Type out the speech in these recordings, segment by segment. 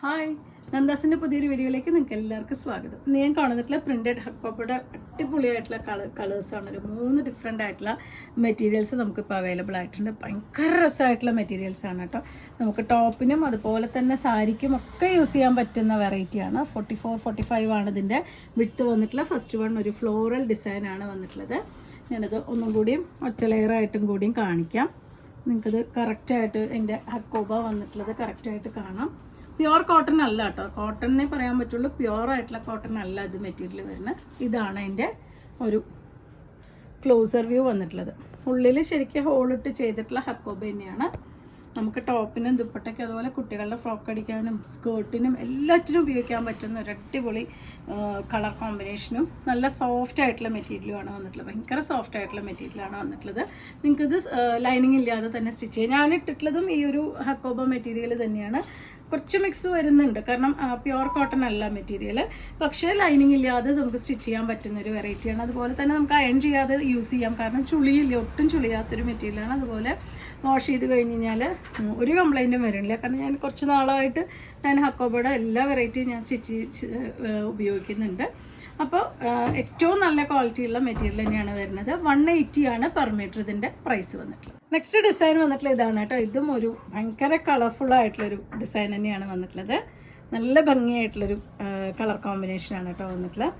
Hi, നന്ദാസിൻ്റെ പുതിയൊരു വീഡിയോയിലേക്ക് നിങ്ങൾക്ക് എല്ലാവർക്കും സ്വാഗതം. ഞാൻ കാണുന്നിട്ടുള്ള പ്രിൻറ്റഡ് ഹക്കോപ്പയുടെ അടിപൊളിയായിട്ടുള്ള കളേഴ്സാണ്. ഒരു 3 ഡിഫറെൻ്റ് ആയിട്ടുള്ള മെറ്റീരിയൽസ് നമുക്കിപ്പോൾ അവൈലബിൾ ആയിട്ടുണ്ട്. ഭയങ്കര രസമായിട്ടുള്ള മെറ്റീരിയൽസാണ് കേട്ടോ. നമുക്ക് ടോപ്പിനും അതുപോലെ തന്നെ സാരിക്കും ഒക്കെ യൂസ് ചെയ്യാൻ പറ്റുന്ന വെറൈറ്റിയാണ്. 44-45 ആണ് ഇതിൻ്റെ വിഡ്ത്ത് വന്നിട്ടുള്ള. ഫസ്റ്റ് വൺ ഒരു ഫ്ലോറൽ ഡിസൈനാണ് വന്നിട്ടുള്ളത്. ഞാനത് ഒന്നും കൂടിയും ഒറ്റ ലെയറായിട്ടും കൂടിയും കാണിക്കാം. നിങ്ങൾക്കത് കറക്റ്റായിട്ട് എൻ്റെ ഹക്കോബ വന്നിട്ടുള്ളത് കറക്റ്റായിട്ട് കാണാം. പ്യുവർ കോട്ടൺ അല്ല കേട്ടോ, കോട്ടണിനെ പറയാൻ പറ്റുള്ളൂ, പ്യുവർ ആയിട്ടുള്ള കോട്ടൺ അല്ല ഇത് മെറ്റീരിയൽ വരുന്നത്. ഇതാണ് അതിൻ്റെ ഒരു ക്ലോസർ വ്യൂ വന്നിട്ടുള്ളത്. ഉള്ളിൽ ശരിക്കും ഹോളിട്ട് ചെയ്തിട്ടുള്ള ഹക്കോബ തന്നെയാണ്. നമുക്ക് ടോപ്പിനും ദുപ്പട്ടയ്ക്കും അതുപോലെ കുട്ടികളുടെ ഫ്രോക്ക് അടിക്കാനും സ്കേർട്ടിനും എല്ലാറ്റിനും ഉപയോഗിക്കാൻ പറ്റുന്ന ഒരു അടിപൊളി കളർ കോമ്പിനേഷനും നല്ല സോഫ്റ്റ് ആയിട്ടുള്ള മെറ്റീരിയലുമാണ് വന്നിട്ടുള്ളത്. ഭയങ്കര സോഫ്റ്റ് ആയിട്ടുള്ള മെറ്റീരിയലാണ് വന്നിട്ടുള്ളത്. നിങ്ങൾക്കിത് ലൈനിങ് ഇല്ലാതെ തന്നെ സ്റ്റിച്ച് ചെയ്യാം. ഞാൻ ഇട്ടിട്ടുള്ളതും ഈ ഒരു ഹക്കോബ മെറ്റീരിയൽ തന്നെയാണ്. കുറച്ച് മിക്സ് വരുന്നുണ്ട്, കാരണം പ്യുവർ കോട്ടൺ അല്ല മെറ്റീരിയൽ, പക്ഷേ ലൈനിങ് ഇല്ലാതെ നമുക്ക് സ്റ്റിച്ച് ചെയ്യാൻ പറ്റുന്ന ഒരു വെറൈറ്റിയാണ്. അതുപോലെ തന്നെ നമുക്ക് അയൺ ചെയ്യാതെ യൂസ് ചെയ്യാം, കാരണം ചുളിയില്ല, ഒട്ടും ചുളിയാത്തൊരു മെറ്റീരിയലാണ്. അതുപോലെ വാഷ് ചെയ്ത് കഴിഞ്ഞ് കഴിഞ്ഞാൽ ഒരു കംപ്ലൈൻറ്റും വരുന്നില്ല, കാരണം ഞാൻ കുറച്ച് നാളായിട്ട് ഞാൻ ഹക്കോബയുടെ എല്ലാ വെറൈറ്റിയും ഞാൻ സ്റ്റിച്ച് ഉപയോഗിക്കുന്നുണ്ട്. അപ്പോൾ ഏറ്റവും നല്ല ക്വാളിറ്റിയുള്ള മെറ്റീരിയൽ തന്നെയാണ് വരുന്നത്. 180 ആണ് പെർ മീറ്റർ ഇതിൻ്റെ പ്രൈസ് വന്നിട്ടുള്ളത്. നെക്സ്റ്റ് ഡിസൈൻ വന്നിട്ടുള്ള ഇതാണ് കേട്ടോ. ഇതും ഒരു ഭയങ്കര കളർഫുൾ ആയിട്ടുള്ളൊരു ഡിസൈൻ തന്നെയാണ് വന്നിട്ടുള്ളത്. നല്ല ഭംഗിയായിട്ടുള്ളൊരു കളർ കോമ്പിനേഷനാണ് കേട്ടോ വന്നിട്ടുള്ളത്.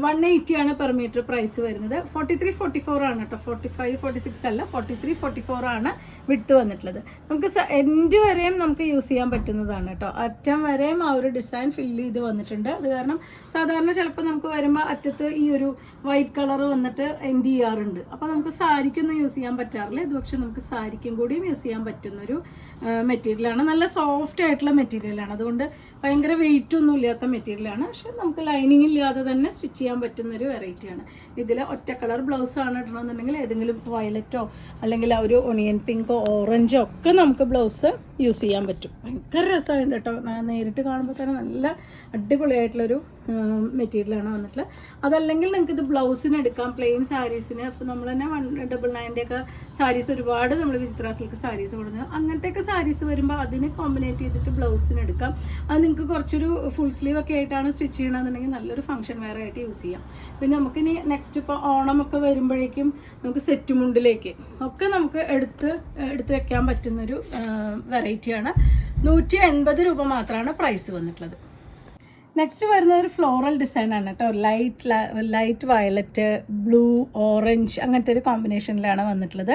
180 ആണ് പെർ മീറ്റർ പ്രൈസ് വരുന്നത്. 43-44 ആണ് കേട്ടോ, 45-46 അല്ല, 43-44 ആണ് വിഡ്ത്ത് വന്നിട്ടുള്ളത്. നമുക്ക് എൻഡ് വരെയും നമുക്ക് യൂസ് ചെയ്യാൻ പറ്റുന്നതാണ് കേട്ടോ. അറ്റം വരെയും ആ ഒരു ഡിസൈൻ ഫില്ല് ചെയ്ത് വന്നിട്ടുണ്ട്. അത് കാരണം സാധാരണ ചിലപ്പോൾ നമുക്ക് വരുമ്പോൾ അറ്റത്ത് ഈ ഒരു വൈറ്റ് കളർ വന്നിട്ട് എൻഡ് ചെയ്യാറുണ്ട്. അപ്പോൾ നമുക്ക് സാരിക്കൊന്നും യൂസ് ചെയ്യാൻ പറ്റാറില്ല. ഇത് പക്ഷെ നമുക്ക് സാരിക്കും കൂടിയും യൂസ് ചെയ്യാൻ പറ്റുന്നൊരു മെറ്റീരിയലാണ്. നല്ല സോഫ്റ്റ് ആയിട്ടുള്ള മെറ്റീരിയലാണ്. അതുകൊണ്ട് ഭയങ്കര വെയിറ്റ് ഒന്നും ഇല്ലാത്ത മെറ്റീരിയലാണ്. പക്ഷെ നമുക്ക് ലൈനിങ് ഇല്ലാതെ തന്നെ സ്റ്റിച്ച് ചെയ്യാൻ പറ്റുന്നൊരു വെറൈറ്റിയാണ്. ഇതിൽ ഒറ്റ കളർ ബ്ലൗസാണ് ഇടണമെന്നുണ്ടെങ്കിൽ ഏതെങ്കിലും വയലറ്റോ അല്ലെങ്കിൽ ആ ഒരു ഒണിയൻ പിങ്കോ ഓറഞ്ചോ ഒക്കെ നമുക്ക് ബ്ലൗസ് യൂസ് ചെയ്യാൻ പറ്റും. ഭയങ്കര രസമുണ്ട് കേട്ടോ. നേരിട്ട് കാണുമ്പോൾ തന്നെ നല്ല അടിപൊളിയായിട്ടുള്ളൊരു മെറ്റീരിയലാണ് വന്നിട്ടുള്ളത്. അതല്ലെങ്കിൽ നിങ്ങൾക്ക് ഇത് ബ്ലൗസിന് എടുക്കാം, പ്ലെയിൻ സാരീസിന്. അപ്പോൾ നമ്മൾ തന്നെ 199 ഒക്കെ സാരീസ് ഒരുപാട് നമ്മൾ വിചിത്ര സിൽക്ക് സാരീസ് കൊടുക്കുന്നത്. അങ്ങനത്തെയൊക്കെ സാരീസ് വരുമ്പോൾ അതിന് കോമ്പിനേറ്റ് ചെയ്തിട്ട് ബ്ലൗസിന് എടുക്കാം. അത് നിങ്ങൾക്ക് കുറച്ചൊരു ഫുൾ സ്ലീവ് ഒക്കെ ആയിട്ടാണ് സ്റ്റിച്ച് ചെയ്യണമെന്നുണ്ടെങ്കിൽ നല്ലൊരു ഫംഗ്ഷൻ വെയർ ആയിട്ട് യൂസ് ചെയ്യാം. പിന്നെ നമുക്കിനി നെക്സ്റ്റ് ഇപ്പോൾ ഓണമൊക്കെ വരുമ്പോഴേക്കും നമുക്ക് സെറ്റ് മുണ്ടിലേക്ക് ഒക്കെ നമുക്ക് എടുത്ത് വെക്കാൻ പറ്റുന്നൊരു വെറൈറ്റിയാണ്. 180 രൂപ മാത്രമാണ് പ്രൈസ് വന്നിട്ടുള്ളത്. നെക്സ്റ്റ് വരുന്ന ഒരു ഫ്ലോറൽ ഡിസൈനാണ് കേട്ടോ. ലൈറ്റ് വയലറ്റ്, ബ്ലൂ, ഓറഞ്ച് അങ്ങനത്തെ ഒരു കോമ്പിനേഷനിലാണ് വന്നിട്ടുള്ളത്.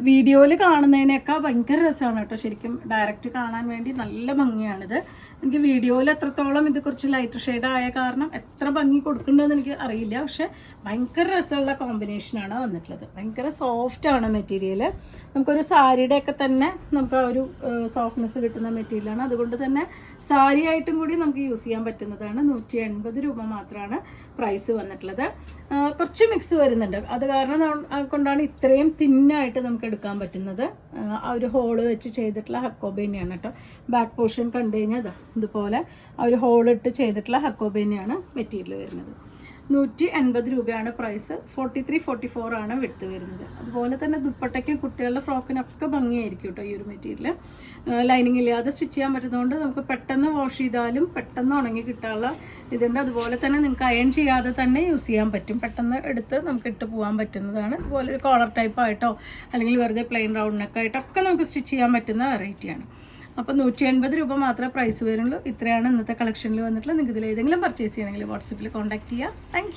വീഡിയോയിൽ കാണുന്നതിനേക്കാൾ ഭയങ്കര രസമാണ് കേട്ടോ. ശരിക്കും ഡയറക്റ്റ് കാണാൻ വേണ്ടി നല്ല ഭംഗിയാണിത്. എനിക്ക് വീഡിയോയിൽ എത്രത്തോളം ഇത് കുറച്ച് ലൈറ്റ് ഷെയ്ഡ് ആയ കാരണം എത്ര ഭംഗി കൊടുക്കേണ്ടതെന്ന് എനിക്ക് അറിയില്ല. പക്ഷെ ഭയങ്കര രസമുള്ള കോമ്പിനേഷനാണ് വന്നിട്ടുള്ളത്. ഭയങ്കര സോഫ്റ്റാണ് മെറ്റീരിയൽ. നമുക്കൊരു സാരിയുടെ ഒക്കെ തന്നെ നമുക്ക് ആ ഒരു സോഫ്റ്റ്നെസ് കിട്ടുന്ന മെറ്റീരിയലാണ്. അതുകൊണ്ട് തന്നെ സാരി ആയിട്ടും കൂടി നമുക്ക് യൂസ് ചെയ്യാൻ പറ്റുന്നതാണ്. 180 രൂപ മാത്രമാണ് പ്രൈസ് വന്നിട്ടുള്ളത്. കുറച്ച് മിക്സ് വരുന്നുണ്ട്, അത് കാരണം കൊണ്ടാണ് ഇത്രയും തിന്നായിട്ട് നമുക്ക് എടുക്കാൻ പറ്റുന്നത്. ആ ഒരു ഹോള് വെച്ച് ചെയ്തിട്ടുള്ള ഹക്കോബ തന്നെയാണ് കേട്ടോ. ബാക്ക് പോർഷൻ കണ്ടു കഴിഞ്ഞാൽ ഇതുപോലെ ആ ഒരു ഹോളിട്ട് ചെയ്തിട്ടുള്ള ഹക്കോബ തന്നെയാണ് മെറ്റീരിയൽ വരുന്നത്. 180 രൂപയാണ് പ്രൈസ്. 43-44 ആണ് വിഡ്ത്ത് വരുന്നത്. അതുപോലെ തന്നെ ദുപ്പട്ടയ്ക്കും കുട്ടികളുടെ ഫ്രോക്കിനൊക്കെ ഭംഗിയായിരിക്കും കേട്ടോ ഈ ഒരു മെറ്റീരിയൽ. ലൈനിങ് ഇല്ലാതെ സ്റ്റിച്ച് ചെയ്യാൻ പറ്റുന്നതുകൊണ്ട് നമുക്ക് പെട്ടെന്ന് വാഷ് ചെയ്താലും പെട്ടെന്ന് ഉണങ്ങി കിട്ടാനുള്ള ഇതുണ്ട്. അതുപോലെ തന്നെ നിങ്ങൾക്ക് അയൺ ചെയ്യാതെ തന്നെ യൂസ് ചെയ്യാൻ പറ്റും. പെട്ടെന്ന് എടുത്ത് നമുക്ക് ഇട്ട് പോകാൻ പറ്റുന്നതാണ്. അതുപോലെ ഒരു കോളർ ടൈപ്പ് ആയിട്ടോ അല്ലെങ്കിൽ വെറുതെ പ്ലെയിൻ റൗണ്ട് നെക്ക് ആയിട്ടൊക്കെ നമുക്ക് സ്റ്റിച്ച് ചെയ്യാൻ പറ്റുന്ന വെറൈറ്റിയാണ്. അപ്പോൾ 180 രൂപ മാത്രമേ പ്രൈസ് വരുള്ളൂ. ഇത്രയാണ് ഇന്നത്തെ കളക്ഷനിൽ വന്നിട്ടുള്ളത്. നിങ്ങൾക്ക് ഇതിൽ ഏതെങ്കിലും പർച്ചേസ് ചെയ്യണമെങ്കിൽ വാട്സപ്പിൽ കോൺടാക്ട് ചെയ്യുക. താങ്ക്